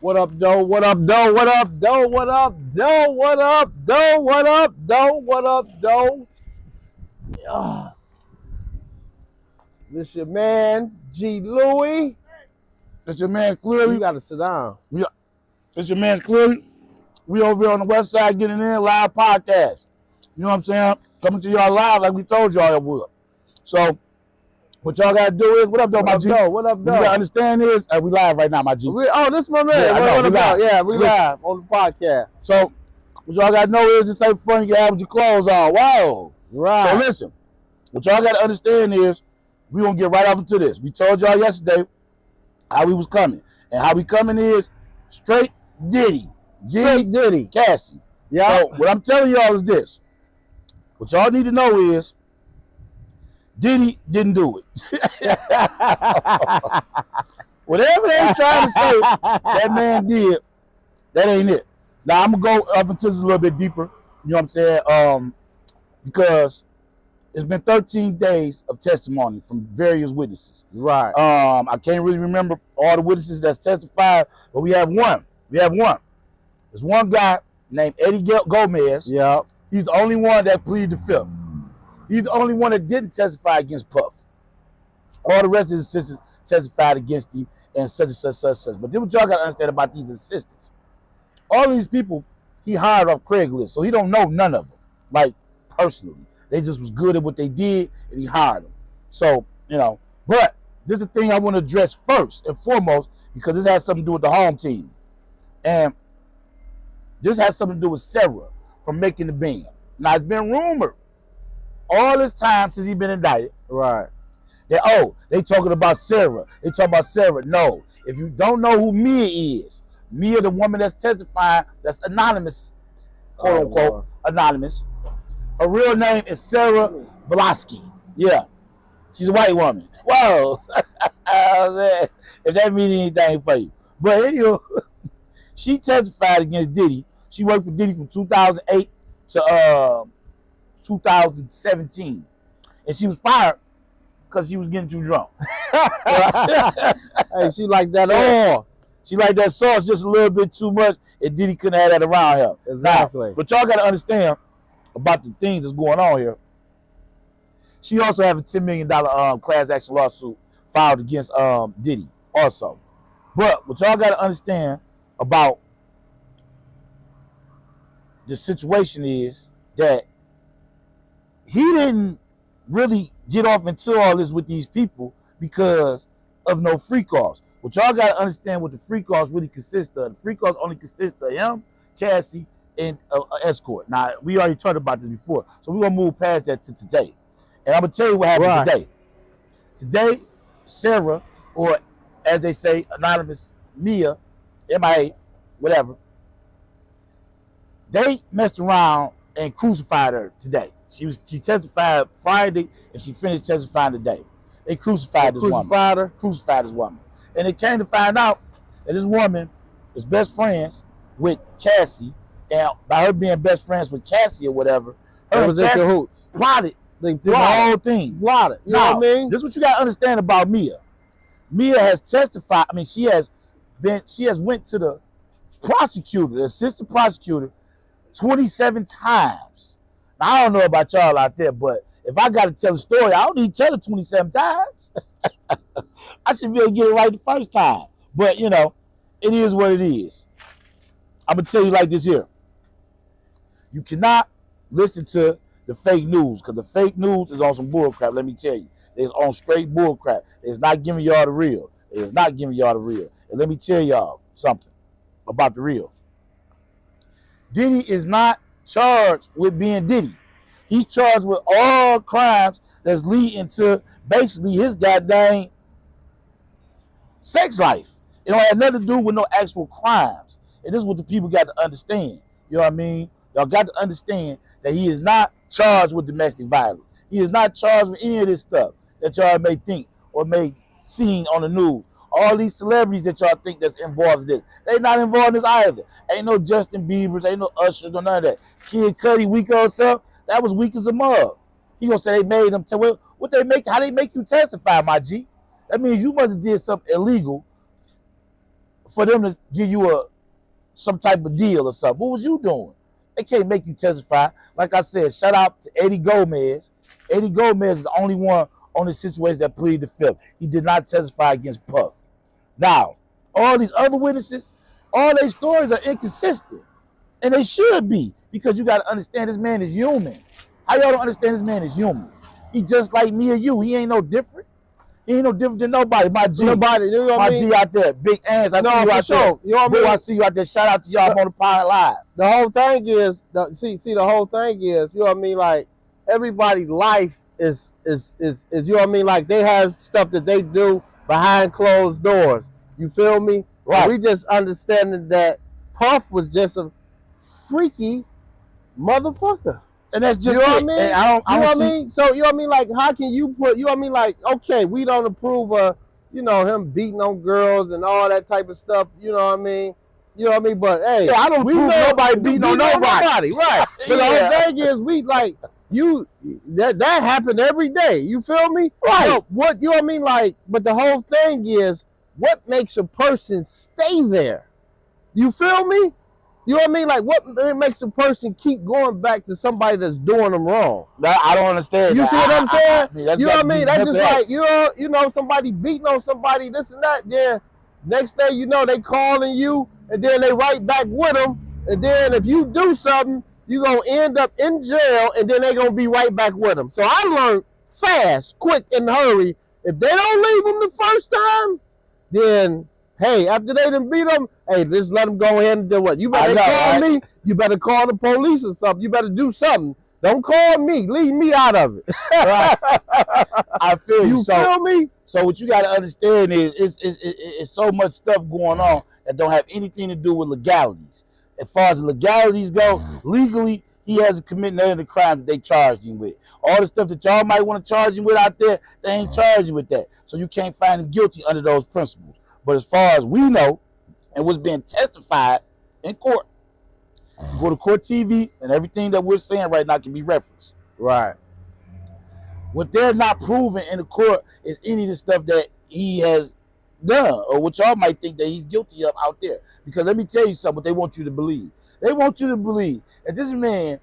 What up, doe? What up, doe? What up, doe? What up, doe? What up, doe? What up, doe? What up, doe? This your man, G. Louie. That's your man Clearly. You gotta sit down. Yeah. That's your man Clearly. We over here on the west side getting in live podcast. You know what I'm saying? Coming to y'all live like we told y'all it would. So what y'all gotta do is, what up, though, my G? What up, You doe? gotta understand is, we live right now, my G. This my man. Yeah, What up, yeah, we live on the podcast. So what y'all gotta know is this type of fun you can have with your clothes on. Wow. Right. So listen, what y'all gotta understand is we gonna get right off into this. We told y'all yesterday how we was coming. And how we coming is straight Diddy. Straight Diddy. Cassie. Yeah. So what I'm telling y'all is this. What y'all need to know is Diddy didn't do it. Whatever they trying to say that man did, that ain't it. Now I'm gonna go up into this a little bit deeper. You know what I'm saying? Because it's been 13 days of testimony from various witnesses. Right. I can't really remember all the witnesses that's testified, but we have one. There's one guy named Eddie Gomez. Yeah. He's the only one that pleaded the fifth. He's the only one that didn't testify against Puff. All the rest of his sisters testified against him and such and such. But then what y'all got to understand about these assistants. All these people he hired off Craigslist, so he don't know none of them, like personally. They just was good at what they did, and he hired them. So, you know, but this is the thing I want to address first and foremost, because this has something to do with the home team. And this has something to do with Sarah from making the band. Now, it's been rumored all this time since he's been indicted. Right. That, they talking about Sarah. They talking about Sarah. No. If you don't know who Mia is, Mia, the woman that's testifying, that's anonymous, quote unquote, anonymous. Her real name is Sarah Velasquez. Yeah. She's a white woman. Whoa. If that means anything for you. But anyway, she testified against Diddy. She worked for Diddy from 2008 to 2017. And she was fired because she was getting too drunk. Hey, she like that all. She like that sauce just a little bit too much, and Diddy couldn't have that around her. Exactly. Now, but y'all got to understand about the things that's going on here. She also have a $10 million class action lawsuit filed against Diddy also. But what y'all got to understand about the situation is that he didn't really get off into all this with these people because of no free calls. What y'all got to understand what the free calls really consist of. The free calls only consist of him, Cassie, and an escort. Now, we already talked about this before, so we're going to move past that to today. And I'm going to tell you what happened today. Today, Sarah, or as they say, anonymous Mia, MIA, whatever, they messed around and crucified her today. She testified Friday, and she finished testifying today. They crucified this woman. Crucified this woman. And they came to find out that this woman is best friends with Cassie, and by her being best friends with Cassie or whatever, her and Cassie plotted the whole thing. Plotted. You know what I mean? This is what you got to understand about Mia. Mia has testified. I mean, she has went to the prosecutor, the assistant prosecutor, 27 times. Now, I don't know about y'all out there, but if I got to tell a story, I don't need to tell it 27 times. I should be able to get it right the first time. But, you know, it is what it is. I'm going to tell you like this here. You cannot listen to the fake news, because the fake news is on some bull crap, let me tell you. It's on straight bull crap. It's not giving y'all the real. It's not giving y'all the real. And let me tell y'all something about the real. Diddy is not charged with being Diddy. He's charged with all crimes that's leading to basically his goddamn sex life. It don't have nothing to do with no actual crimes. And this is what the people got to understand. You know what I mean? Y'all got to understand that he is not charged with domestic violence. He is not charged with any of this stuff that y'all may think or may see on the news. All these celebrities that y'all think that's involved in this, they not involved in this either. Ain't no Justin Bieber's, ain't no Usher, no none of that. Kid Cudi, weak or something, that was weak as a mug. He gonna say they made them what they make, how they make you testify, my G. That means you must have did something illegal for them to give you some type of deal or something. What was you doing? They can't make you testify. Like I said, shout out to Eddie Gomez. Eddie Gomez is the only one on this situation that pleaded the fifth. He did not testify against Puff. Now, all these other witnesses, all their stories are inconsistent. And they should be, because you got to understand this man is human. How y'all don't understand this man is human? He just like me or you. He ain't no different. He ain't no different than nobody. My G. Nobody, you know what my I mean? G out there. Big Ants. I see you out there. You know what I mean? I see you out there. Shout out to y'all. I'm on the pod live. The whole thing is, the whole thing is, you know what I mean? Like, everybody's life is you know what I mean? Like, they have stuff that they do behind closed doors. You feel me? Right. We just understanding that Puff was just a freaky motherfucker. And that's just you know what I it. mean? And I don't you know what I see- mean? So, you know what I mean? Like, how can you put, you know what I mean? Like, okay, we don't approve of, you know, him beating on girls and all that type of stuff. You know what I mean? You know what I mean? But, hey. Yeah, I don't approve of nobody beating on nobody. Right. But the whole thing is, we, like, that happened every day. You feel me? Right. So, what, you know what I mean? Like, but the whole thing is, what makes a person stay there? You feel me? You know what I mean? Like, what makes a person keep going back to somebody that's doing them wrong? I don't understand. You see what I'm saying? You know what I mean? That's just like, you know, somebody beating on somebody, this and that. Then next thing you know, they calling you, and then they right back with them. And then if you do something, you going to end up in jail, and then they going to be right back with them. So I learned fast, quick, and hurry. If they don't leave them the first time, then, hey, after they done beat them, hey, just let them go ahead and do what? You better call me. You better call the police or something. You better do something. Don't call me. Leave me out of it. Right. I feel you. You feel me? So what you got to understand is it's so much stuff going on that don't have anything to do with legalities. As far as legalities go, legally, he hasn't committed none of the crimes that they charged him with. All the stuff that y'all might want to charge him with out there, they ain't charging with that. So you can't find him guilty under those principles. But as far as we know, and what's being testified in court, you go to court TV, and everything that we're saying right now can be referenced. Right. What they're not proving in the court is any of the stuff that he has done, or what y'all might think that he's guilty of out there. Because let me tell you something, what they want you to believe. They want you to believe that this man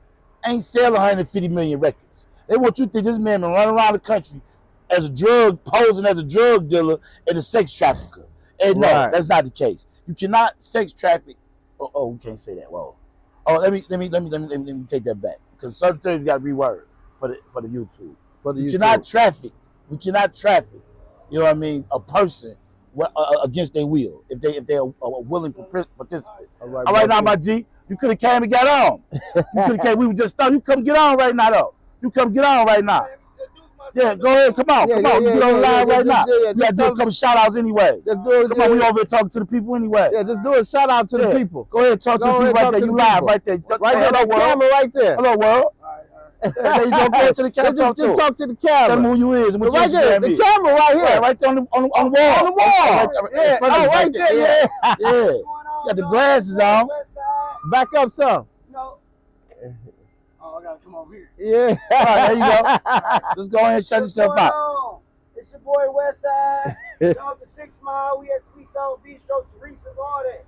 ain't selling 150 million records. They want you to think this man been running around the country as posing as a drug dealer and a sex trafficker. And no, that's not the case. You cannot sex traffic. Oh, we can't say that. Whoa. Oh, let me take that back, because certain things got to reword for the YouTube. We cannot traffic. We cannot traffic. You know what I mean? A person against their will, if they're a willing participant. All right now, my G, you could have came and got on. You could have came. We were just starting. You come get on right now, though. You come get on right now. Yeah, go ahead. Come on. You get on the line right now. You got to do a couple shout outs anyway. Come on, we over here talking to the people anyway. Yeah, just do a shout out to the people. Go ahead, talk to the people right there. You live right there. Right there, that camera right there. Hello, world. There you go. Go to the camera. Just talk to the camera. Tell them who you is and what right there, the camera right here. Right there on the wall. On the wall. Yeah, right there. Yeah. Yeah. Got the glasses on. Back up some. No. Oh, I gotta come over here. Yeah. All right, there you go. Just go ahead and shut yourself out. It's your boy Westside. Shout out to 6 Mile. We at Sweet Soul Bistro, Teresa's, all that.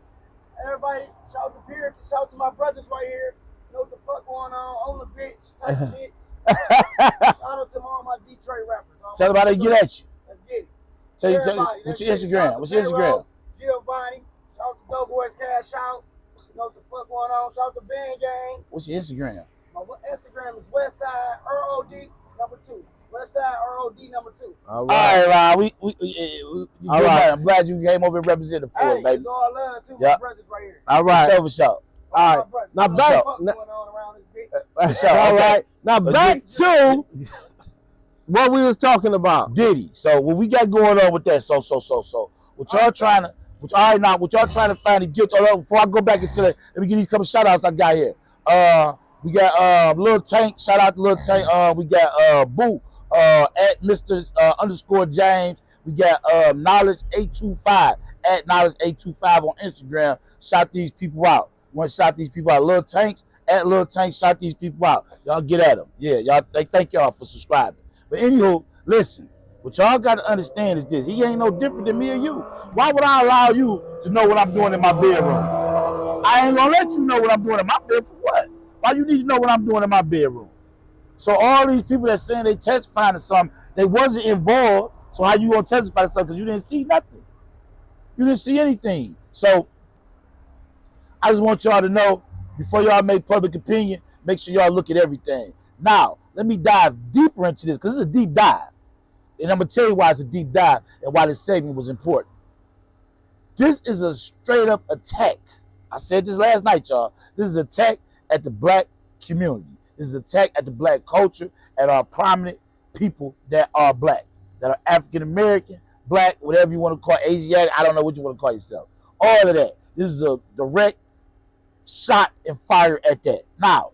Everybody, shout out to Pierce. Shout out to my brothers right here. Know what the fuck going on the bitch type shit. Shout out to all my Detroit rappers. Tell them how they get at you. Let's get it. Tell you what's your Instagram? What's your Instagram? Giovanni. Shout out to Doughboys Cash Out. You know what the fuck going on. Shout out to Band Gang. What's your Instagram? My Instagram is Westside ROD number 2. Westside ROD number 2. All right, Rod. We all right. I'm glad you came over and represented for us, baby. It's all love to my brothers right here. All right. For sure. All right. Now back. What's going on around this bitch? All right. Now back to what we was talking about. Diddy. So what we got going on with that? So. What y'all trying to? What y'all trying to find him guilty? Before I go back into that, let me give these couple shout outs I got here. We got Lil Tank. Shout out to Lil Tank. We got Boo at Mr. _ James. We got Knowledge 825 at Knowledge 825 on Instagram. Shout these people out. Want to shout these people out? Lil Tanks at Lil Tank. Shout these people out. Y'all get at them. Yeah, y'all. Thank y'all for subscribing. But anywho, listen. What y'all got to understand is this: he ain't no different than me or you. Why would I allow you to know what I'm doing in my bedroom. I ain't gonna let you know what I'm doing in my bedroom for what? Why you need to know what I'm doing in my bedroom? So all these people that saying they testifying to something, they wasn't involved. So how you gonna testify to something? Because you didn't see nothing. You didn't see anything. So I just want y'all to know, before y'all make public opinion, make sure y'all look at everything. Now, let me dive deeper into this, because it's a deep dive. And I'm going to tell you why it's a deep dive and why this segment was important. This is a straight up attack. I said this last night, y'all. This is an attack at the black community. This is an attack at the black culture, at our prominent people that are black, that are African American, black, whatever you want to call it, Asiatic, I don't know what you want to call yourself. All of that. This is a direct shot and fire at that. Now,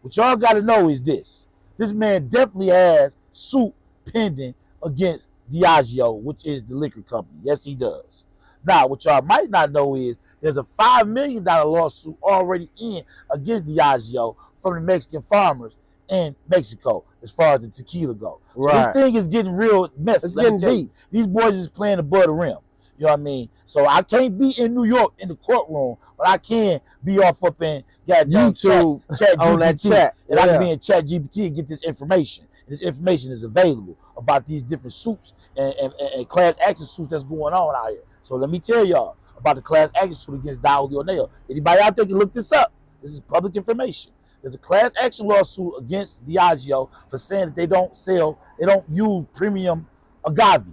what y'all got to know is this. This man definitely has suit pending against Diageo, which is the liquor company. Yes, he does. Now, what y'all might not know is there's a $5 million lawsuit already in against Diageo from the Mexican farmers in Mexico, as far as the tequila go. So this thing is getting real messy. It's getting deep. These boys is playing above the rim. You know what I mean? So I can't be in New York in the courtroom, but I can be off up in YouTube chat on that chat. And I can be in chat GPT and get this information. And this information is available about these different suits and class action suits that's going on out here. So let me tell y'all about the class action suit against Don Julio Nail. Anybody out there can look this up. This is public information. There's a class action lawsuit against Diageo for saying that they don't use premium agave.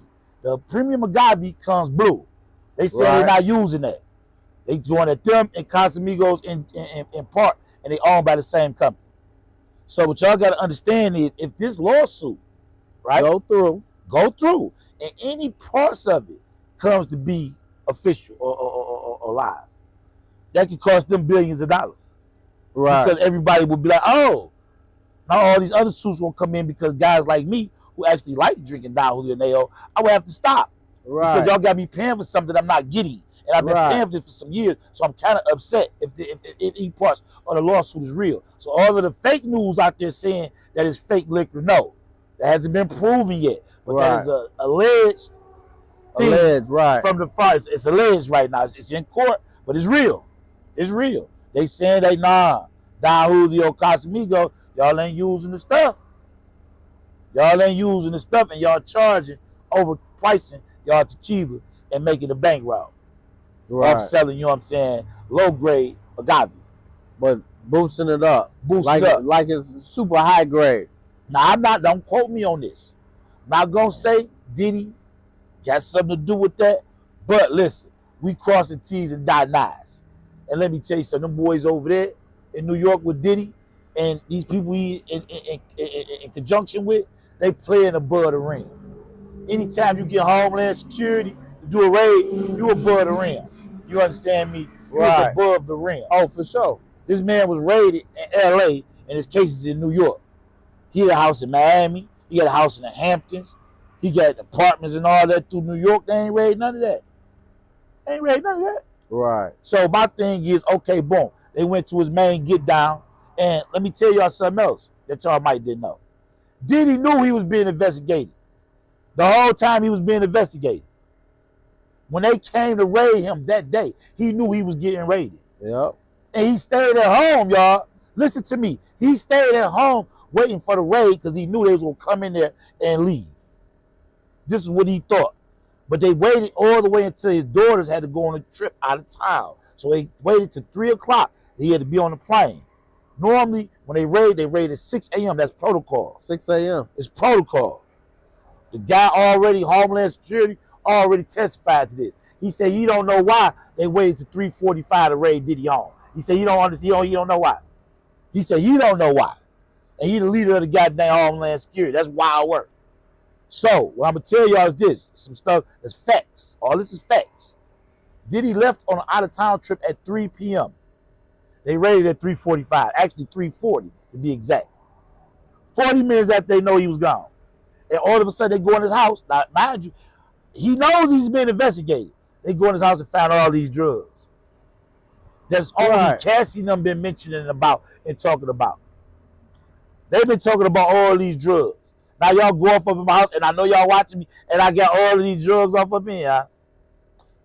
The premium agave comes blue. They say they're not using that. They going at them and Casamigos in part, and they owned by the same company. So what y'all got to understand is, if this lawsuit, go through, and any parts of it comes to be official or live, that could cost them billions of dollars. Because everybody would be like, oh, now all these other suits won't come in, because guys like me who actually like drinking Don Julio Nail, I would have to stop. Because y'all got me paying for something I'm not getting. And I've been paying for this for some years, so I'm kind of upset if any parts of the lawsuit is real. So all of the fake news out there saying that it's fake liquor, no. That hasn't been proven yet. But that is a alleged from the fire. It's alleged right now. It's in court, but it's real. It's real. They saying they, Don Julio Casamigo, y'all ain't using the stuff. Y'all ain't using the stuff, and y'all charging, overpricing y'all tequila and making a bank route. Off selling, you know what I'm saying, low grade agave. But boosting it up. Like it's super high grade. Now, don't quote me on this. I'm not going to say Diddy got something to do with that. But listen, we crossing T's and dotting I's. And let me tell you something, them boys over there in New York with Diddy and these people he in conjunction with, they playing above the rim. Anytime you get Homeland Security to do a raid, you above the rim. You understand me? You're above the rim. Oh, for sure. This man was raided in L.A. and his case is in New York. He had a house in Miami. He had a house in the Hamptons. He got apartments and all that through New York. They ain't raided none of that. So my thing is, okay, boom. They went to his main get down. And let me tell y'all something else that y'all might didn't know. Diddy knew he was being investigated. The whole time he was being investigated. When they came to raid him that day, he knew he was getting raided. Yep. And he stayed at home, y'all. Listen to me. He stayed at home waiting for the raid because he knew they was going to come in there and leave. This is what he thought. But they waited all the way until his daughters had to go on a trip out of town. So they waited to 3 o'clock. He had to be on the plane. Normally, when they raid at 6 a.m. That's protocol. 6 a.m. It's protocol. The guy already, Homeland Security, already testified to this. He said he don't know why they waited to 3:45 to raid Diddy home. He said he don't understand. He don't know why. He said he don't know why. And he the leader of the goddamn Homeland Security. That's wild work. So what I'm gonna tell y'all is this: some stuff that's facts. All this is facts. Diddy left on an out-of-town trip at 3 p.m. They raided at 3:45. Actually 3:40 to be exact. 40 minutes after they know he was gone. And all of a sudden they go in his house. Now, mind you, he knows he's been investigated. They go in his house and found all these drugs. That's all Cassie and them been mentioning about and talking about. They've been talking about all these drugs. Now y'all go off up in my house, and I know y'all watching me, and I got all of these drugs off up in here.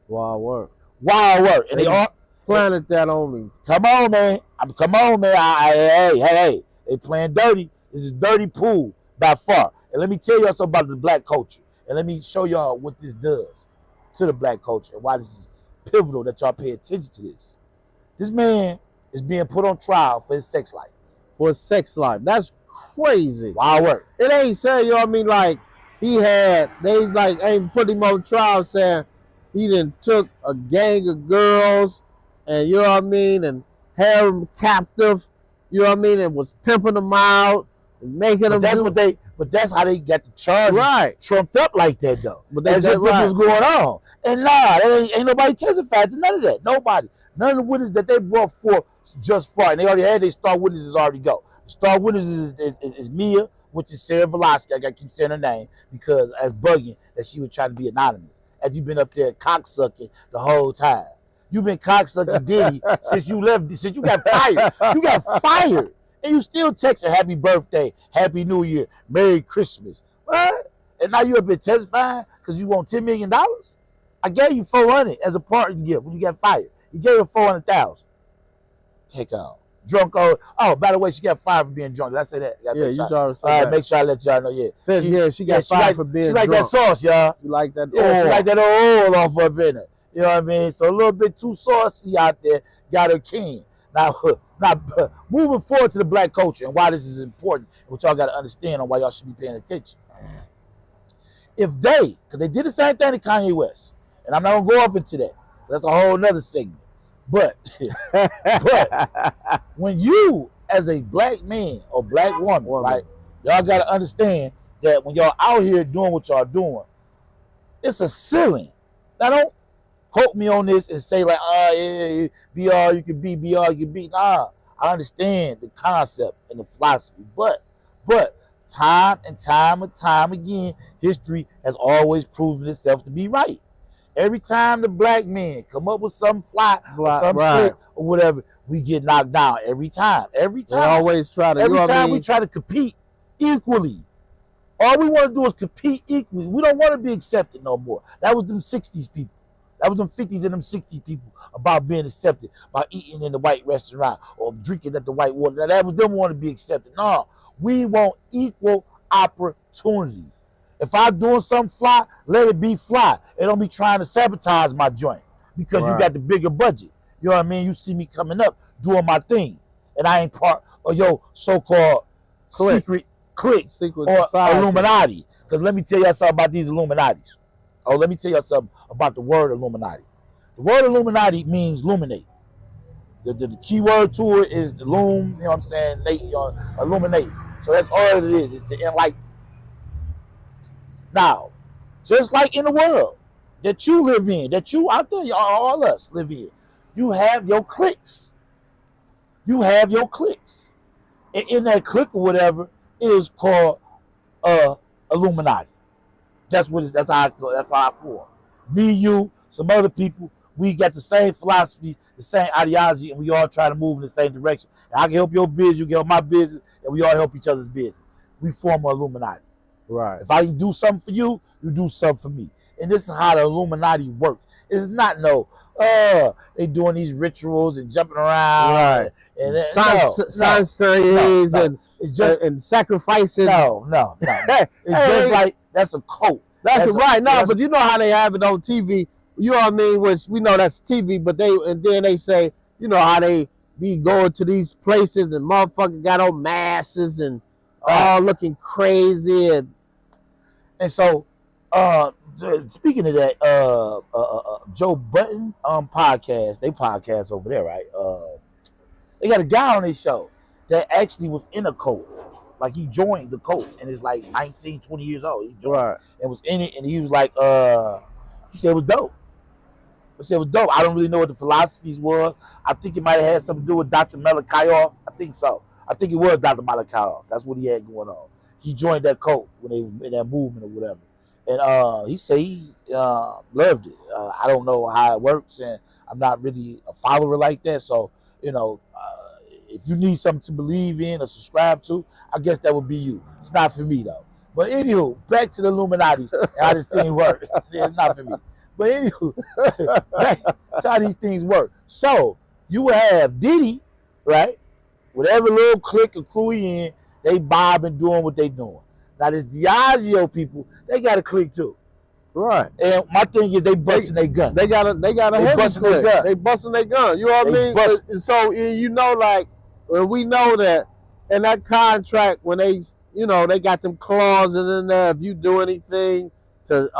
Wild work. Wild work. And they all planted that on me. come on, man. Come on, man. Hey. They playing dirty. This is dirty pool by far. And let me tell y'all something about the black culture. And let me show y'all what this does to the black culture and why this is pivotal that y'all pay attention to this. This man is being put on trial for his sex life. For his sex life. That's crazy. Wild work. It ain't saying, you know what I mean, like, they like ain't put him on trial saying he done took a gang of girls and, you know what I mean, and held them captive, you know what I mean, and was pimping them out and making them But that's how they got the charge trumped up like that, though. But as if this was going on. And nah, ain't nobody testified to none of that. Nobody. None of the witnesses that they brought forth just far. And they already had their star witnesses already go. The star witnesses is Mia, which is Sarah Velosky. I got to keep saying her name because as bugging that she was trying to be anonymous. Have you been up there cocksucking the whole time? You've been cocksucking Diddy since you got fired. You got fired. And you still texting happy birthday, happy new year, Merry Christmas. What? And now you have been testifying because you want $10 million? I gave you $400 as a parting gift when you got fired. You gave her $400,000. Heck on. Drunk. Oh, by the way, she got fired for being drunk. Did I say that? Yeah, you already said that. Make sure I let y'all know. Yeah. She got fired for being drunk. She like that sauce, y'all. You like that oil. She like that oil off up in it. You know what I mean? So a little bit too saucy out there. Got her king. Now, moving forward to the black culture and why this is important, which y'all got to understand on why y'all should be paying attention. If because they did the same thing to Kanye West, and I'm not going to go off into that. That's a whole nother segment. But when you, as a black man or black woman, right, y'all got to understand that when y'all out here doing what y'all doing, it's a ceiling. Now, don't quote me on this and say like, yeah, be all you can be all you can be. Nah, I understand the concept and the philosophy, but time and time again, history has always proven itself to be right. Every time the black man come up with some fly or some shit or whatever, we get knocked down every time. Every time. We always try to. Every time we try to compete equally. All we want to do is compete equally. We don't want to be accepted no more. That was them 60s people. That was them 50s and them 60s people about being accepted, by eating in the white restaurant or drinking at the white water. That was them want to be accepted. No, we want equal opportunity. If I'm doing something fly, let it be fly. It don't be trying to sabotage my joint because you got the bigger budget. You know what I mean? You see me coming up, doing my thing, and I ain't part of your so-called secret clique or society. Illuminati. Because let me tell y'all something about these Illuminatis. Oh, let me tell y'all something about the word Illuminati. The word Illuminati means illuminate. The key word to it is the loom, you know what I'm saying, illuminate. So that's all it is. It's to enlighten. Now, just like in the world that you live in, that you out there, all us live in, you have your cliques. You have your cliques. And in that clique or whatever is called Illuminati. That's how I form. Me, you, some other people, we got the same philosophy, the same ideology, and we all try to move in the same direction. And I can help your business, you can help my business, and we all help each other's business. We form an Illuminati. Right. If I can do something for you, you do something for me. And this is how the Illuminati works. It's not they doing these rituals and jumping around. Right. And it's just and sacrificing. No. It's just like that's a cult. That's right. No, but you know how they have it on TV. You know what I mean? Which we know that's TV, but then they say, you know how they be going to these places and motherfuckers got on masks and all looking crazy and so speaking of that, Joe Budden podcast, they podcast over there, right? They got a guy on their show that actually was in a cult. Like he joined the cult and is like 19, 20 years old. He joined and was in it, and he was like, he said it was dope. I don't really know what the philosophies was. I think it might have had something to do with Dr. Malakayoff. I think so. I think it was Dr. Malakayoff. That's what he had going on. He joined that cult when they was in that movement or whatever. And he said he loved it. I don't know how it works, and I'm not really a follower like that. So, you know, if you need something to believe in or subscribe to, I guess that would be you. It's not for me, though. But anywho, back to the Illuminati and how this thing works. It's not for me. But anywho, That's how these things work. So you will have Diddy, right? Whatever little clique or crew he in, they bobbing, doing what they doing. Now this Diageo people, they got a clique too. Right. And my thing is they busting their gun. They got a busting their gun. They busting their gun. You know what I mean? So you know, like we know that in that contract when they, you know, they got them clauses in there. If you do anything to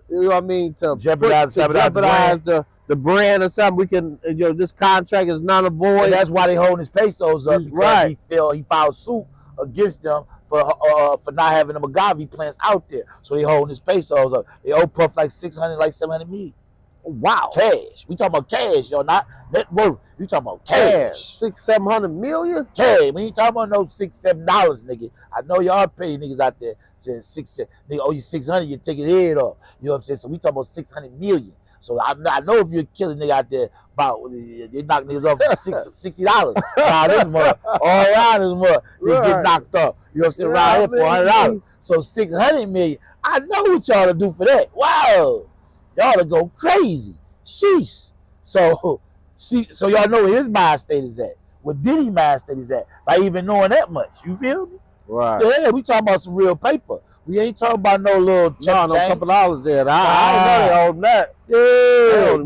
you know what I mean, to jeopardize the brand or something, we can, you know, this contract is not a void. And that's why they holding his pesos up. Right. He filed suit against them for not having them agave plants out there. So they holding his pesos up. They owe Puff like 600, like 700 million. Wow. Cash. We talking about cash, yo, not net worth. We talking about cash. 600-700 million? Cash. We ain't talking about no $6-7, nigga. I know y'all pay niggas out there to 6 nigga owe you 600, you take his head off. You know what I'm saying? So we talking about 600 million. So I know if you're killing nigga out there about they knock niggas off $60. Nah, this month, all around this month, they get knocked off. You know what I'm saying? Around here for $100. So 600 million. I know what y'all to do for that. Wow. Y'all to go crazy. Sheesh. So y'all know where his mind state is at. Where Diddy's mind state is at. By even knowing that much. You feel me? Right. Yeah, we talking about some real paper. We ain't talking about no little no couple dollars there. I know they own that. Yeah.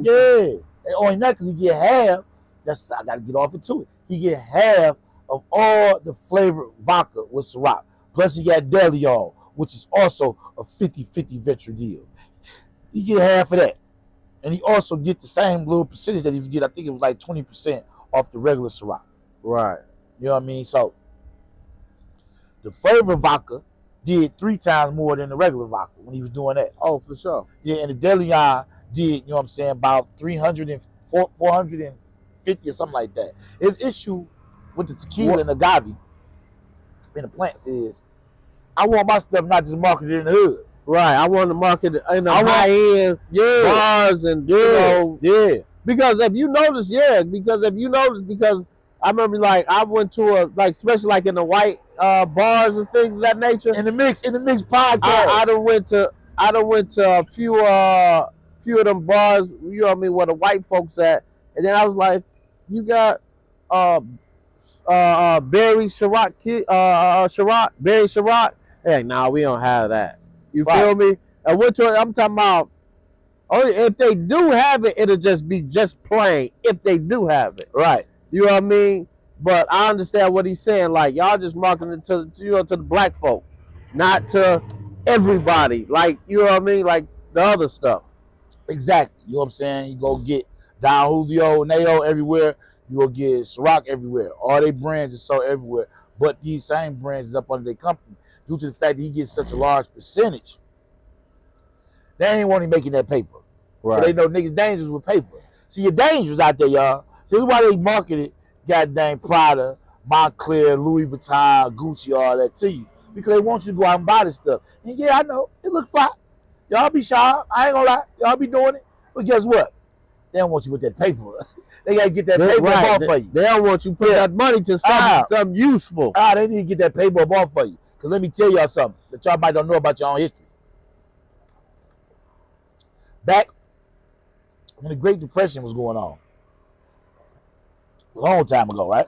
They own that because he get half. That's I got to get off into it. He get half of all the flavored vodka with Ciroc. Plus he got Deleon, which is also a 50-50 venture deal. He get half of that. And he also get the same little percentage that he get. I think it was like 20% off the regular Ciroc. Right. You know what I mean? So the flavored vodka did 3 times more than the regular vodka when he was doing that. Oh, for sure. Yeah, and the Deleon did, you know what I'm saying, about 450 or something like that. His issue with the tequila and agave in the plants is, I want my stuff not just marketed in the hood. Right, I want to market in the high-end bars and, you know. Yeah. Because if you notice, because I remember, like, I went to especially like in the white bars and things of that nature. In the mix podcast. I done went to a few of them bars, you know what I mean, where the white folks at. And then I was like, you got Berry Ciroc. Hey, nah, we don't have that. You feel me? And I'm talking about, only if they do have it, it'll just be just plain. If they do have it, right? You know what I mean? But I understand what he's saying. Like, y'all just marketing it to the black folk, not to everybody. Like, you know what I mean? Like the other stuff. Exactly. You know what I'm saying? You go get Don Julio, Nayo everywhere. You go get Ciroc everywhere. All their brands is sold everywhere. But these same brands is up under their company due to the fact that he gets such a large percentage. They ain't want him making that paper. Right. They know niggas dangerous with paper. See, you're dangerous out there, y'all. See, this is why they marketed goddamn Prada, Montclair, Louis Vuitton, Gucci, all that to you. Because they want you to go out and buy this stuff. And yeah, I know. It looks fly. Y'all be sharp. I ain't gonna lie. Y'all be doing it. But guess what? They don't want you with that paper. They gotta get that paper off for you. They don't want you to put that money to something useful. They need to get that paper off for you. Because let me tell y'all something that y'all might don't know about your own history. Back when the Great Depression was going on, a long time ago, right?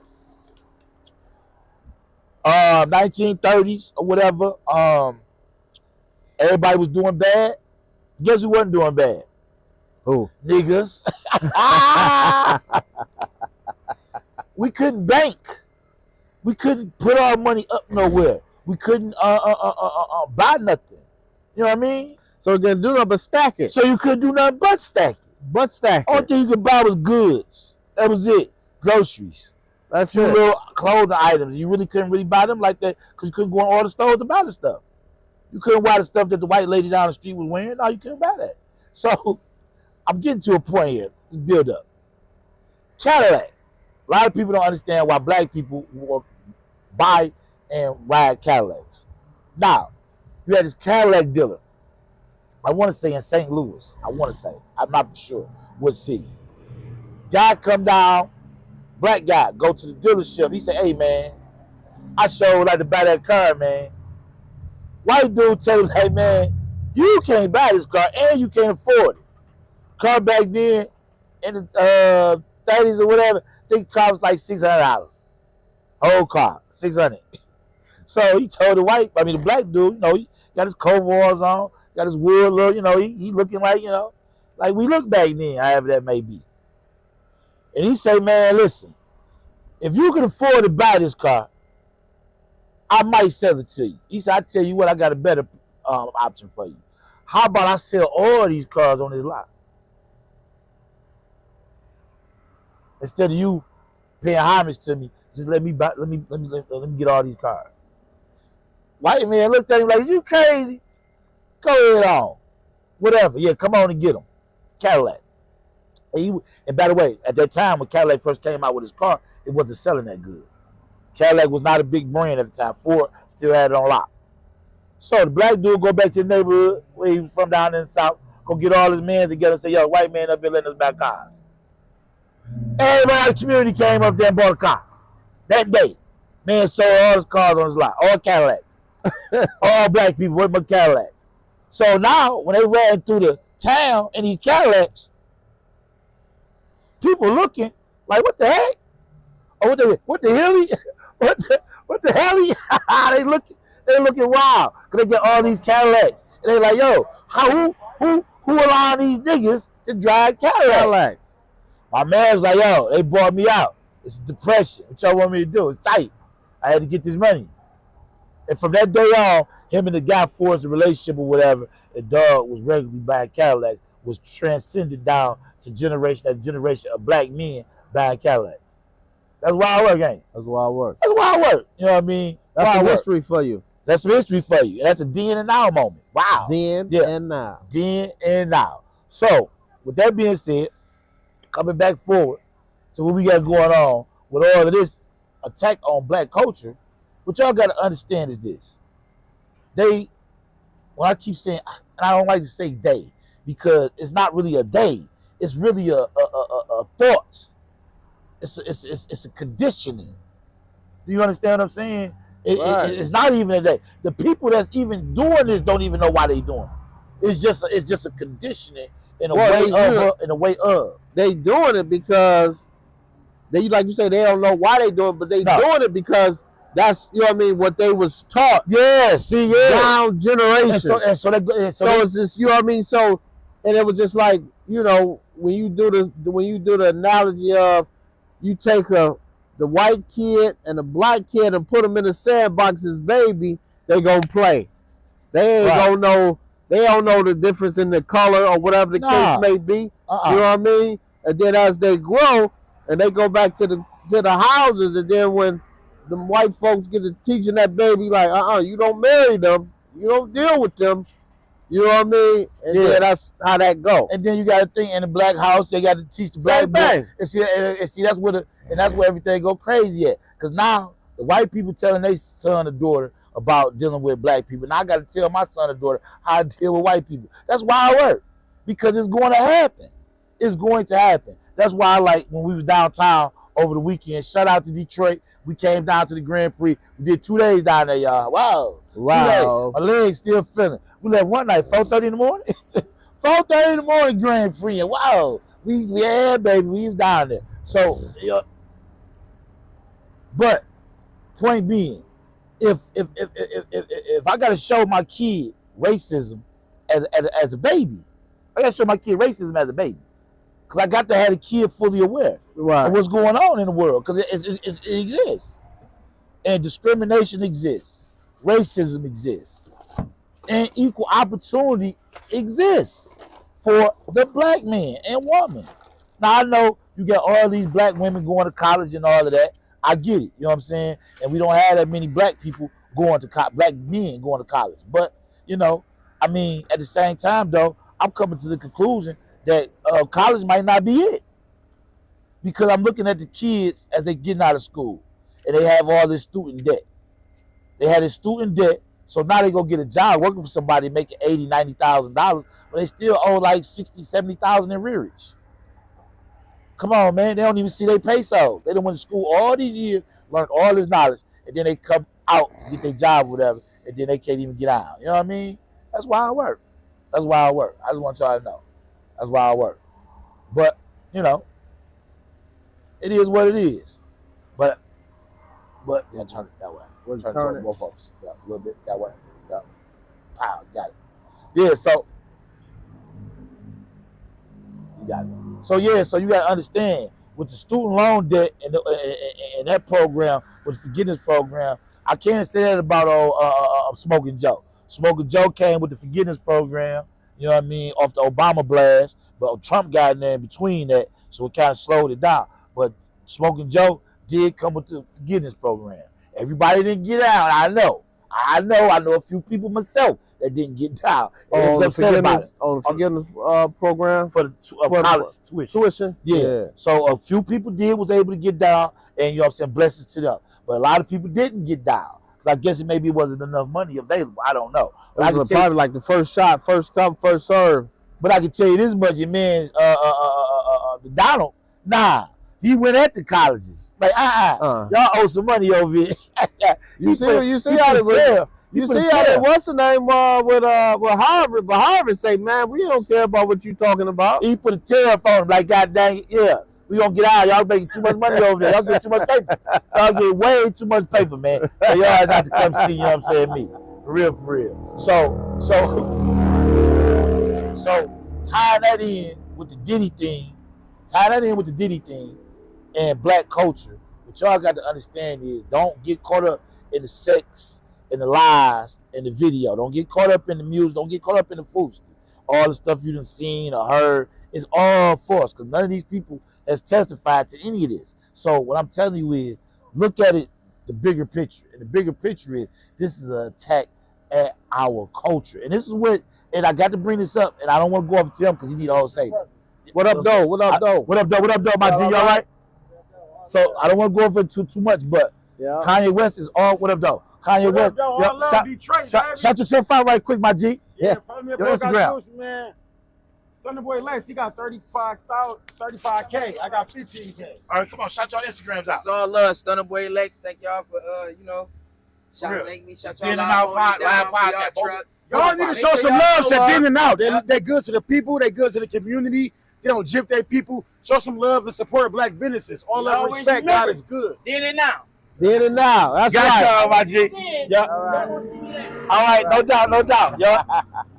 1930s or whatever, everybody was doing bad. Guess who wasn't doing bad? Who? Niggas. We couldn't bank. We couldn't put our money up nowhere. We couldn't buy nothing. You know what I mean? So you couldn't do nothing but stack it. So you couldn't do nothing but stack it. All thing you could buy was goods. That was it. Groceries. That's it. Little clothing items. You really couldn't really buy them like that because you couldn't go in all the stores to buy the stuff. You couldn't buy the stuff that the white lady down the street was wearing. No, you couldn't buy that. So I'm getting to a point here. Let's build up. Cadillac. A lot of people don't understand why black people will buy and ride Cadillacs. Now, you had this Cadillac dealer. I want to say in St. Louis. I'm not for sure what city. Guy come down, black guy, go to the dealership. He say, hey, man, I sure would like to buy that car, man. White dude tell him, hey, man, you can't buy this car and you can't afford it. Car back then in the 30s or whatever. I think the car was like $600. Whole car, $600. So he told the black dude, he got his coveralls on, got his wood look, he looking like, like we look back then, however that may be. And he say, man, listen, if you can afford to buy this car, I might sell it to you. He said, I tell you what, I got a better option for you. How about I sell all these cars on this lot? Instead of you paying homage to me, just let me get all these cars. White man looked at him like, you crazy? Go ahead on. Whatever. Yeah, come on and get them. Cadillac. And by the way, at that time when Cadillac first came out with his car, it wasn't selling that good. Cadillac was not a big brand at the time. Ford still had it on lock. So the black dude go back to the neighborhood where he was from down in the South, go get all his men together and say, yo, white man up here letting us buy cars. Everybody in the community came up there and bought a car. That day, man sold all his cars on his lot, all Cadillacs. All black people with my Cadillacs. So now, when they ran through the town in these Cadillacs, people looking like, what the heck? Oh, what the hell? What the hell? They looking wild because they get all these Cadillacs, and they like, yo, who allowing these niggas to drive Cadillacs? My man's like, yo, they bought me out. It's depression. What y'all want me to do? It's tight. I had to get this money. And from that day on, him and the guy forged a relationship or whatever. The dog was regularly buying Cadillacs, was transcended down to generation of black men buying Cadillacs. That's why I work, ain't it? That's why I work. That's why I work. You know what I mean? That's some history for you. That's some history for you. And that's a then and now moment. Wow. Then and now. Then and now. So, with that being said, coming back forward to what we got going on with all of this attack on black culture, what y'all got to understand is this. When I keep saying, and I don't like to say they, because it's not really a they. It's really a thought. It's a conditioning. Do you understand what I'm saying? It's not even a day. The people that's even doing this don't even know why they doing it. It's just a conditioning in a way of. They doing it because they, like you say, they don't know why they doing it, but they doing it because that's, you know what I mean, what they was taught. Yeah, see, yeah. Down generation. And so it's just, you know what I mean? So, and it was just like, when you do the analogy of you take the white kid and the black kid and put them in a sandbox as baby, they gonna play. They ain't gonna know. They don't know the difference in the color or whatever the case may be. You know what I mean? And then as they grow and they go back to the houses, and then when the white folks get to teaching that baby like, you don't marry them, you don't deal with them. You know what I mean? And then that's how that go. And then you got to think in the black house, they got to teach the black boy. And see, that's where everything go crazy at. Because now the white people telling their son or daughter about dealing with black people. Now I got to tell my son or daughter how to deal with white people. That's why I work. Because it's going to happen. It's going to happen. That's why I like when we was downtown over the weekend. Shout out to Detroit. We came down to the Grand Prix. We did 2 days down there, y'all. Wow. 2 days. My legs still feeling. We left one night, 4:30 in the morning. 4:30 in the morning, Grand Prix. And wow. Yeah, baby, we was down there. So, but point being, if I gotta show my kid racism as a baby, I gotta show my kid racism as a baby. Because I got to have the kid fully aware of what's going on in the world. Because it exists. And discrimination exists. Racism exists. And equal opportunity exists for the black man and woman. Now, I know you got all these black women going to college and all of that. I get it. You know what I'm saying? And we don't have that many black people going to black men going to college. But, I mean, at the same time, though, I'm coming to the conclusion that college might not be it. Because I'm looking at the kids as they getting out of school. And they have all this student debt. They had this student debt. So now they go get a job working for somebody making $80,000, $90,000, but they still owe like $60,000, $70,000 in rearage. Come on, man. They don't even see their pesos. They done went to school all these years, learned all this knowledge, and then they come out to get their job or whatever, and then they can't even get out. You know what I mean? That's why I work. That's why I work. I just want y'all to know. That's why I work. But, You know, it is what it is. But yeah, turn it that way. Turn it both of us. Yeah, a little bit that way. Yeah. Pow, got it. Yeah, so you got it. So yeah, so you gotta understand with the student loan debt and that program, with the forgiveness program, I can't say that about Smoking Joe. Smoking Joe came with the forgiveness program, you know what I mean, off the Obama blast, but Trump got in there in between that, so it kind of slowed it down. But Smoking Joe did come with the forgiveness program. Everybody didn't get out. I know a few people myself that didn't get down. On the forgiveness program for the college tuition. Yeah. So a few people was able to get down, and you know what I'm saying, blessings to them. But a lot of people didn't get down because I guess it maybe wasn't enough money available. I don't know. But it was probably like the first shot, first come, first serve. But I can tell you this much, your man, Donald, nah. He went at the colleges. Like, y'all owe some money over here. You see how it was. You see how it, what's the name with Harvard? But Harvard say, man, we don't care about what you talking about. He put a tariff on him, like, God dang it, yeah. We gonna get out. Y'all making too much money over there. Y'all get too much paper. Y'all get way too much paper, man. So y'all not to come see, you know what I'm saying, me. For real. So tie that in with the Diddy thing, and black culture. What y'all got to understand is don't get caught up in the sex and the lies and the video. Don't get caught up in the music. Don't get caught up in the foolishness. All the stuff you done seen or heard is all false because none of these people has testified to any of this. So what I'm telling you is look at it, the bigger picture. And the bigger picture is this is an attack at our culture. And this is what, and I got to bring this up, and I don't want to go off to him because he need all say. What up, though? What up, my G? You all right? So I don't want to go over too much, but Kanye West is all. What up, though? Kanye West. Shout yourself out right quick, my G. Yeah, follow me up on Instagram, man. Stunner Boy Lex, he got 35K. I got 15K. All right, come on, shout y'all Instagrams out. It's all love, Stunner Boy Lex. Thank y'all for shout y'all out. Y'all need to show some love to In and Out. They're good to the people. They're good to the community. They don't gyp their people. Show some love and support black businesses. All that respect, God is good. In and Out. In and Out. That's got right. y'all, my G. Yeah. All right, no doubt. Yeah.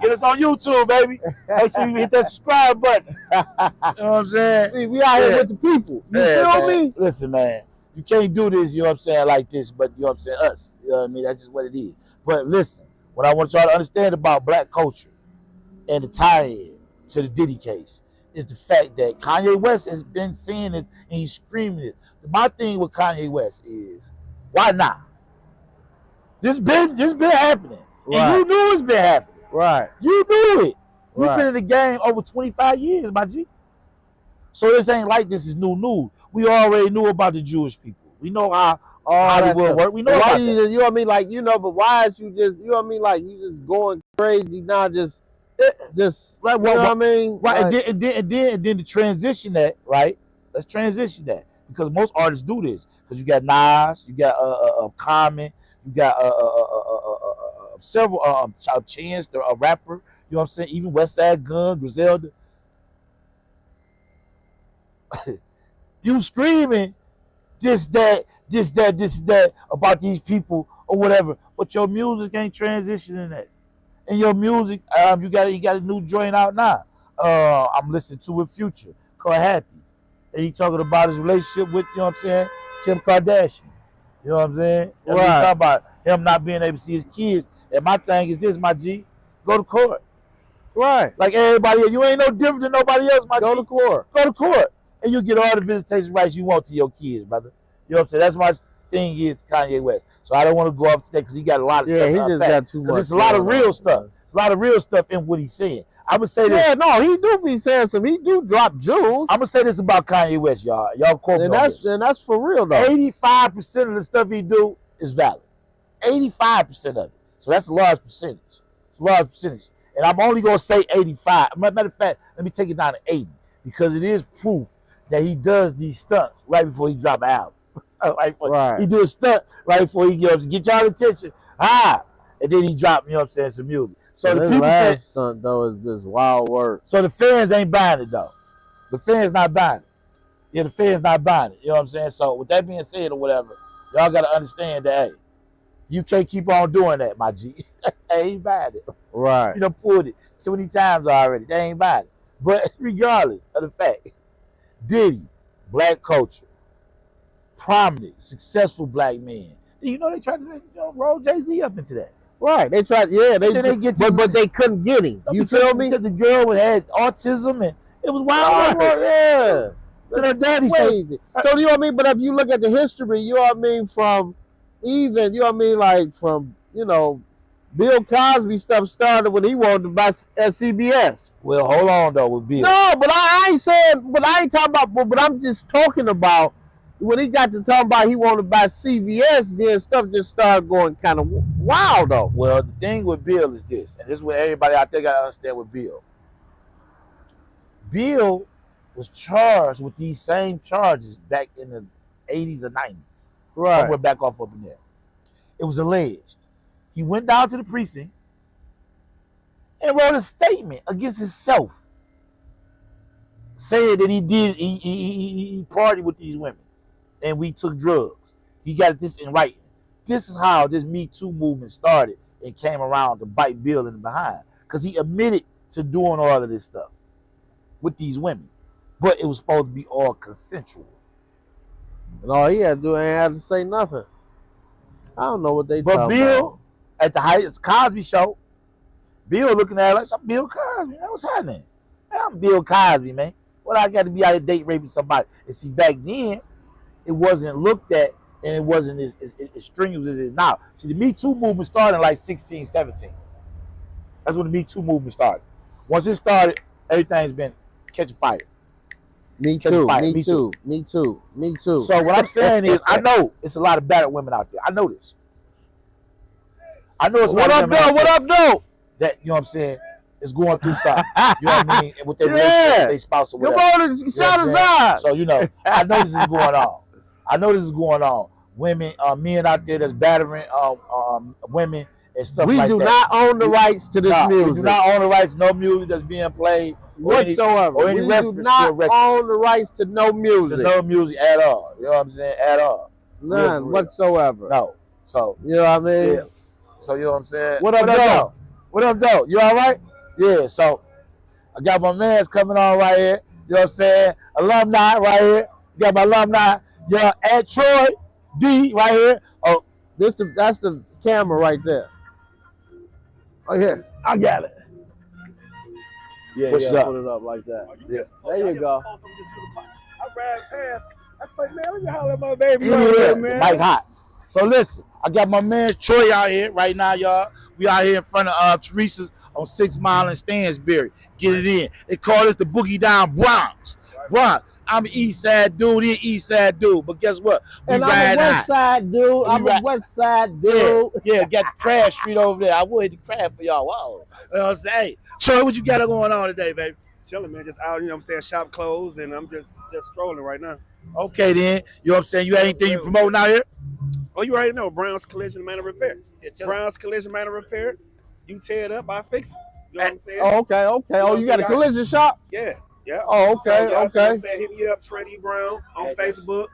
Get us on YouTube, baby. Make sure you hit that subscribe button. You know what I'm saying? See, we out here with the people. You feel me? Listen, man. You can't do this, you know what I'm saying, like this, but you know what I'm saying, us. You know what I mean? That's just what it is. But listen, what I want y'all to understand about black culture and the tie-in to the Diddy case is the fact that Kanye West has been saying it and he's screaming it. My thing with Kanye West is, why not? This been happening. Right. And you knew it's been happening. Right. You knew it. You've been in the game over 25 years, my G. So this ain't like this is new news. We already knew about the Jewish people. We know how Hollywood work. We know about that. You know what I mean? Like, you know, but why is you just, you know what I mean? Like, you just going crazy now, just like, you know what I mean? Right, like, and then to transition that, right? Let's transition that. Because most artists do this. Because you got Nas, you got Common, you got several Chance, a rapper, you know what I'm saying? Even Westside Gun, Griselda. You screaming this, that about these people or whatever, but your music ain't transitioning that. And your music, you got a new joint out now. I'm listening to with Future called Happy. And he talking about his relationship with, you know what I'm saying, Kim Kardashian. You know what I'm saying? Right. He talking about him not being able to see his kids. And my thing is this, my G, go to court. Right. Like everybody else. You ain't no different than nobody else, my G. Go to court. Go to court. And you get all the visitation rights you want to your kids, brother. You know what I'm saying? That's my thing is Kanye West. So I don't want to go off today because he got a lot of stuff. Yeah, he just got too much. There's a lot of real stuff. There's a lot of real stuff in what he's saying. I'm going to say this. Yeah, no, he do be saying some. He do drop jewels. I'm going to say this about Kanye West, y'all. Y'all quote me on this. And that's for real, though. 85% of the stuff he do is valid. 85% of it. So that's a large percentage. It's a large percentage. And I'm only going to say 85. Matter of fact, let me take it down to 80 because it is proof that he does these stunts right before he drop an album. Right. He do a stunt right before he goes to get y'all attention. And then he drop, you know what I'm saying, some music. So the people last stunt though is this wild work. So the fans ain't buying it though. The fans not buying it. Yeah, the feds not buying it. You know what I'm saying? So with that being said or whatever, y'all gotta understand that, hey, you can't keep on doing that, my G. They ain't buying it. Right. You done pulled it too many times already. They ain't buying it. But regardless of the fact, Diddy, black culture, prominent, successful black men. You know they tried to roll Jay-Z up into that. Right. They tried, yeah, but they couldn't get him. You feel me? Because the girl had autism and it was wild. Yeah. And her daddy crazy. So you know what I mean? But if you look at the history, you know what I mean, from even, you know what I mean, like from, you know, Bill Cosby stuff started when he wanted to buy CBS. Well, hold on though with Bill. No, but I ain't saying, but I ain't talking about, but I'm just talking about when he got to talking about he wanted to buy CBS, then stuff just started going kind of wild though. Well, the thing with Bill is this, and this is what everybody out there got to understand with Bill. Bill was charged with these same charges back in the 80s or 90s. Right. Somewhere back off up in there. It was alleged. He went down to the precinct and wrote a statement against himself, saying that he partied with these women and we took drugs. He got this in writing. This is how this Me Too movement started and came around to bite Bill in the behind, because he admitted to doing all of this stuff with these women, but it was supposed to be all consensual. And all he had to do ain't have to say nothing. I don't know what they talking about. But Bill, at the highest Cosby show, Bill looking at it like, I'm Bill Cosby. Man, what's happening? Man, I'm Bill Cosby, man. Well, I got to be out here date raping somebody. And see, back then, it wasn't looked at and it wasn't as strenuous as it is now. See, the Me Too movement started in like 16, 17. That's when the Me Too movement started. Once it started, everything's been catching fire. Me too, me too, me too, me too. So what I'm saying is, I know it's a lot of battered women out there. I know this. I know it's what up, though? What up, though? That, you know what I'm saying, is going through something. You know what I mean? With their relationship, their spouse or whatever. Come on, shout us out. So, you know, I know this is going on. I know this is going on. Women, men out there that's battering women and stuff like that. We do not own the rights to this music. We do not own the rights to no music that's being played whatsoever. Or any we do not own the rights to no music. To no music at all. You know what I'm saying? At all. None whatsoever. No. So, you know what I mean? Yeah. So, you know what I'm saying? What up, though? What up, though? You all right? Yeah, so I got my mans coming on right here. You know what I'm saying? Alumni right here. Got my alumni. Yeah, at Troy D right here. Oh, that's the camera right there. Oh, here. I got it. Yeah, push it up. Put it up like that. Yeah. There you go. I ran past. I say, man, let me holler at my baby. Yeah, man. Mike hot. So listen, I got my man Troy out here right now, y'all. We out here in front of Teresa's on 6 Mile and Stansbury. Get it in. They call this the Boogie Down Bronx. Bronx. I'm an East Side dude, he an East Side dude, but guess what? And I'm a West Side dude. I'm a West Side dude. Yeah, got the Trash Street over there. I will hit the crab for y'all. Whoa. You know what I'm saying? Troy, what you got going on today, baby? Chilling, man. Just out, you know what I'm saying, shop clothes, and I'm just strolling right now. Okay, then. You know what I'm saying? You have anything you promoting out here? Oh, you already know. Brown's Collision Manor Repair. Yeah, Brown's Collision Manor Repair. You tear it up, I fix it. You know what I'm saying? Oh, okay, okay. Oh, you got a collision shop? Yeah. Yeah. Oh, okay, so, okay. You know what I'm saying? Hit me up, Trendy Brown on Facebook.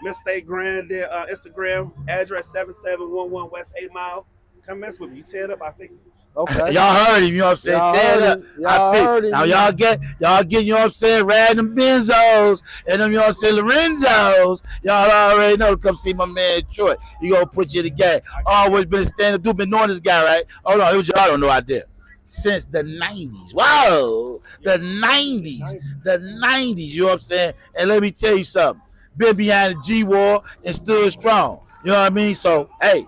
Mistake Grand, Instagram, address 7711 West 8 Mile. Come mess with me. You tear it up, I fix it. Okay. Y'all heard him, you know what I'm saying? Y'all Tear it up. heard him. Now y'all get, you know what I'm saying, random Benzos and them, you know what I'm saying, Lorenzos. Y'all already know to come see my man Troy. He gonna put you in the game. Always been a stand-up dude, been knowing this guy, right? Oh no, it was y'all don't know out there. Since the 90s. Wow. The 90s. The 90s, you know what I'm saying? And let me tell you something. Been behind the G-War and stood strong. You know what I mean? So, hey,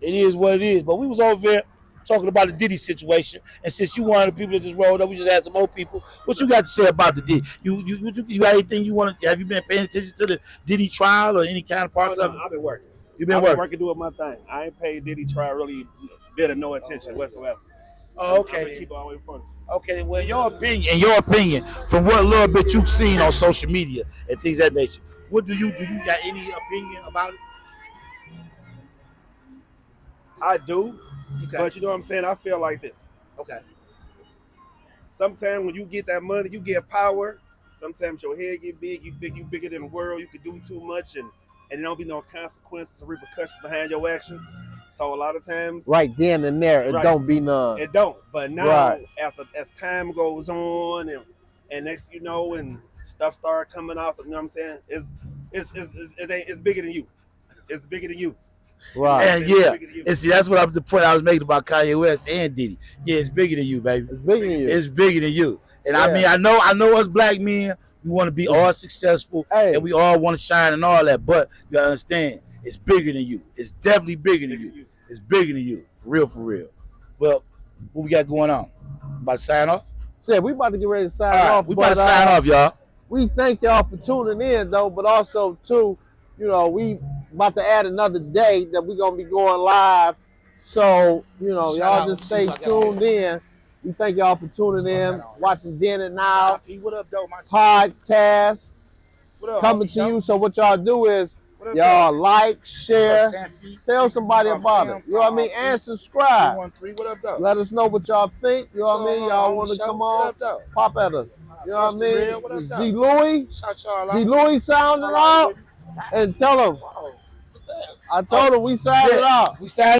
it is what it is. But we was over here talking about the Diddy situation. And since you one of the people that just rolled up, we just had some more people. What you got to say about the Diddy? You got anything you want to, have you been paying attention to the Diddy trial or any kind of parts of it? I've been working. You've been working doing my thing. I ain't paid Diddy trial really bit of no attention whatsoever. Oh, okay. Keep all the way front. Okay, well, in your opinion, from what little bit you've seen on social media and things of that nature, what do you got any opinion about it? I do, Okay. but you know what I'm saying? I feel like this. Okay. Sometimes when you get that money, you get power, Sometimes your head get big, you think you bigger than the world, you can do too much, and there don't be no consequences or repercussions behind your actions. So a lot of times, Right then and there, it Right. don't be none. it don't. But now, Right. as time goes on, and next you know, and stuff start coming out, so, you know what I'm saying? It's bigger than you. It's bigger than you. Right. And yeah, and see, that's what the point I was making about Kanye West and Diddy. Yeah, it's bigger than you, baby. It's bigger than you. It's bigger than you. And Yeah. I mean, I know us black men, we want to be all successful, Hey. and we all want to shine and all that. But you gotta understand, it's bigger than you. It's definitely bigger than you. It's bigger than you, for real, for real. Well, what we got going on? About to sign off? Shit, we about to get ready to sign All right, off. we about to sign off, y'all. We thank y'all for tuning in, though, but also, too, you know, we about to add another day that we're going to be going live. So, you know, Shout y'all out just to stay you. I got tuned in. We thank y'all for tuning in, watching Then and Now What up, though, my podcast What up, coming homie, to yo? you. So what y'all do is What up, y'all though? like, share, What up, Sanford? tell somebody What up, about Sam? it. You know what I mean? And subscribe. 313, what up, though? Let us know what y'all think. You know what I What's mean? going Y'all on, want to homie? come What on, up, though? pop at us. You know what I Trust the real. mean? What up, It's though? G. Louis. Shout y'all G. out. Louis sounding out. And tell him, Wow. I told him we signed it out. We signed